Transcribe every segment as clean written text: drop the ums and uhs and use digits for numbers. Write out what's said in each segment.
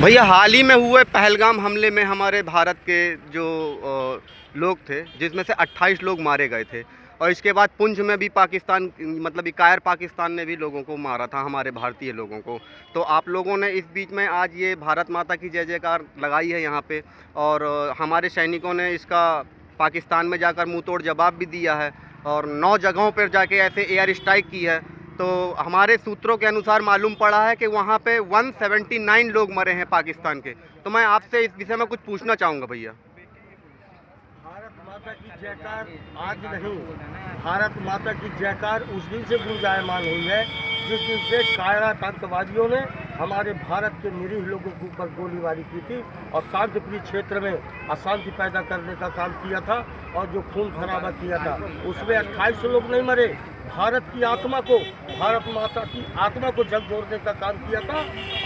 भैया हाल ही में हुए पहलगाम हमले में हमारे भारत के जो लोग थे, जिसमें से 28 लोग मारे गए थे, और इसके बाद पुंछ में भी पाकिस्तान मतलब कायर पाकिस्तान ने भी लोगों को मारा था, हमारे भारतीय लोगों को। तो आप लोगों ने इस बीच में आज ये भारत माता की जय जयकार लगाई है यहाँ पे, और हमारे सैनिकों ने इसका पाकिस्तान में जाकर मुँह तोड़ जवाब भी दिया है और 9 जगहों पर जाके ऐसे एयर स्ट्राइक की है। तो हमारे सूत्रों के अनुसार मालूम पड़ा है कि वहाँ पे 179 लोग मरे हैं पाकिस्तान के। तो मैं आपसे इस विषय में कुछ पूछना चाहूँगा भैया। भारत माता की जयकार आज नहीं, भारत माता की जयकार उस दिन से गुंजायमान हुई है जिस दिन से कायरा आतंकवादियों ने हमारे भारत के निरीह लोगों के ऊपर गोलीबारी की थी और शांतिप्रिय क्षेत्र में अशांति पैदा करने का काम किया था और जो खून खराबा किया था उसमें 28 लोग नहीं मरे। भारत की आत्मा को, भारत माता की आत्मा को झकझोरने का काम किया था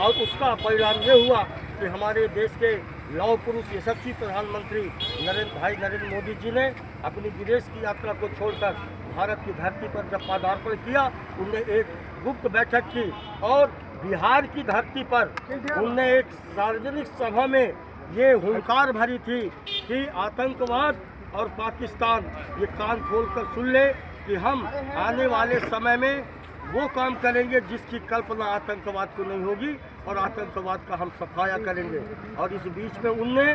और उसका परिणाम ये हुआ कि हमारे देश के लौह पुरुष यशस्वी प्रधानमंत्री नरेंद्र मोदी जी ने अपनी विदेश की यात्रा को छोड़कर भारत की धरती पर जब पदार्पण किया, उनने एक गुप्त बैठक की और बिहार की धरती पर उनने एक सार्वजनिक सभा में ये हुंकार भरी थी कि आतंकवाद और पाकिस्तान ये कान खोलकर सुन ले कि हम आने वाले समय में वो काम करेंगे जिसकी कल्पना आतंकवाद को नहीं होगी और आतंकवाद का हम सफाया करेंगे। और इस बीच में उनने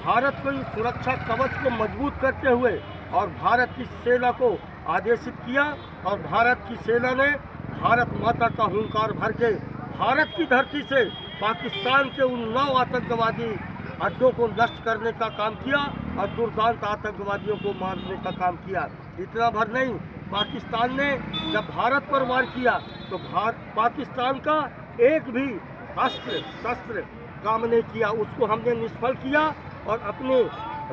भारत को सुरक्षा कवच को मजबूत करते हुए और भारत की सेना को आदेशित किया और भारत की सेना ने भारत माता का हुंकार भर के भारत की धरती से पाकिस्तान के उन 9 आतंकवादी अड्डों को नष्ट करने का काम किया और दुर्दांत आतंकवादियों को मारने का काम किया। इतना भर नहीं, पाकिस्तान ने जब भारत पर वार किया तो पाकिस्तान का एक भी अस्त्र शस्त्र काम नहीं किया, उसको हमने निष्फल किया और अपने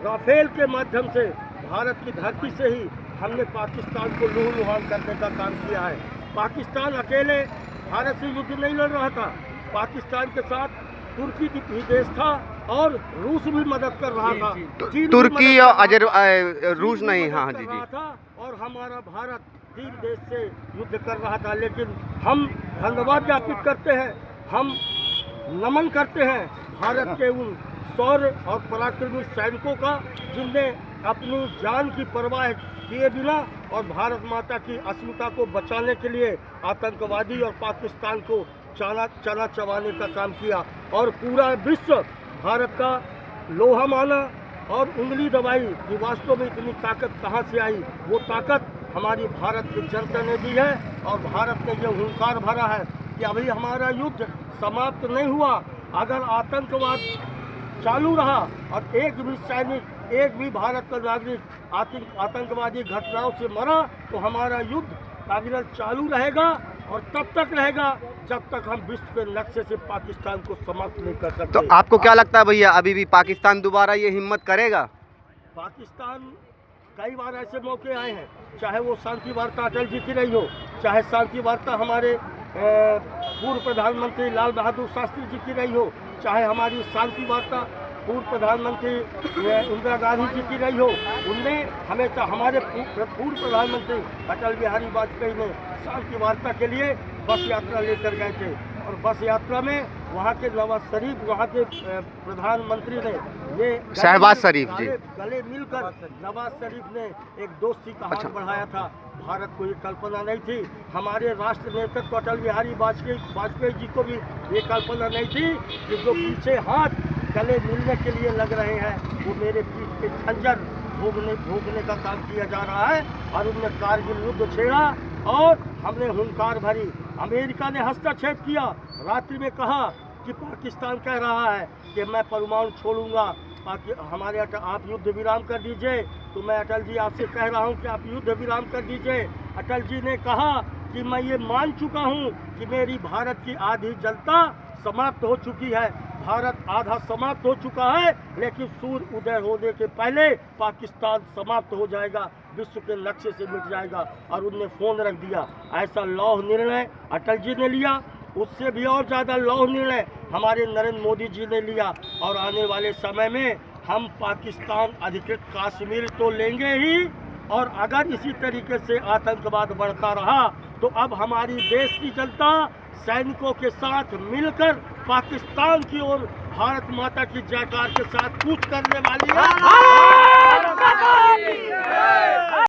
राफेल के माध्यम से भारत की धरती से ही हमने पाकिस्तान को लूहलुहान करने का काम किया है। पाकिस्तान अकेले भारत से युद्ध नहीं लड़ रहा था, पाकिस्तान के साथ तुर्की भी देश था और रूस भी मदद कर रहा था। तुर्की और रूस नहीं, हाँ जी था और हमारा भारत 3 देश से युद्ध कर रहा था। लेकिन हम धन्यवाद ज्ञापित करते हैं, हम नमन करते हैं भारत के उन शौर्य और पराक्रमी सैनिकों का जिनने अपनी जान की परवाह किए बिना और भारत माता की अस्मिता को बचाने के लिए आतंकवादी और पाकिस्तान को चना चबाने का काम किया और पूरा विश्व भारत का लोहा माना और उंगली दबाई कि वास्तव में इतनी ताकत कहाँ से आई। वो ताकत हमारी भारत की जनता ने दी है और भारत ने ये हुंकार भरा है कि अभी हमारा युद्ध समाप्त नहीं हुआ। अगर आतंकवाद चालू रहा और एक भी सैनिक, एक भी भारत का नागरिक आतंकवादी घटनाओं से मरा तो हमारा युद्ध अविरत चालू रहेगा और तब तक रहेगा जब तक हम विश्व के नक्शे से पाकिस्तान को समाप्त नहीं कर सकते। तो आपको क्या लगता है भैया, अभी भी पाकिस्तान दोबारा ये हिम्मत करेगा? पाकिस्तान कई बार ऐसे मौके आए हैं, चाहे वो शांति वार्ता अटल जी की रही हो, चाहे शांति वार्ता हमारे पूर्व प्रधानमंत्री लाल बहादुर शास्त्री जी की रही हो, चाहे हमारी शांति वार्ता पूर्व प्रधानमंत्री इंदिरा गांधी जी की रही हो। उनने हमेशा हमारे पूर्व प्रधानमंत्री अटल बिहारी वाजपेयी ने शांति वार्ता के लिए बस यात्रा लेकर गए थे और बस यात्रा में वहाँ के नवाज शरीफ, वहाँ के प्रधानमंत्री ने ये शहबाज शरीफ जी गले मिलकर नवाज शरीफ ने एक दोस्ती का हाथ बढ़ाया था। भारत को ये कल्पना नहीं थी, हमारे राष्ट्र नेतृत्व अटल बिहारी वाजपेयी जी को भी ये कल्पना नहीं थी कि जो पीछे हाथ गले मिलने के लिए लग रहे हैं वो मेरे पीठ पे खंजर भोगने का काम किया जा रहा है। और उनने कारगिल युद्ध छेड़ा और हमने हुंकार भरी। अमेरिका ने हस्तक्षेप किया, रात्रि में कहा कि पाकिस्तान कह रहा है कि मैं परमाणु छोड़ूंगा, हमारे आप युद्ध विराम कर दीजिए। तो मैं अटल जी आपसे कह रहा हूं कि आप युद्ध विराम कर दीजिए। अटल जी ने कहा कि मैं ये मान चुका हूं कि मेरी भारत की आधी जनता समाप्त हो चुकी है, भारत आधा समाप्त हो चुका है, लेकिन सूर्य उदय होने के पहले पाकिस्तान समाप्त हो जाएगा, विश्व के नक्शे से मिट जाएगा। और उनने फ़ोन रख दिया। ऐसा लौह निर्णय अटल जी ने लिया, उससे भी और ज़्यादा लौह निर्णय हमारे नरेंद्र मोदी जी ने लिया। और आने वाले समय में हम पाकिस्तान अधिकृत कश्मीर तो लेंगे ही, और अगर इसी तरीके से आतंकवाद बढ़ता रहा तो अब हमारी देश की जनता सैनिकों के साथ मिलकर पाकिस्तान की ओर भारत माता की जयकार के साथ कूच करने वाली है।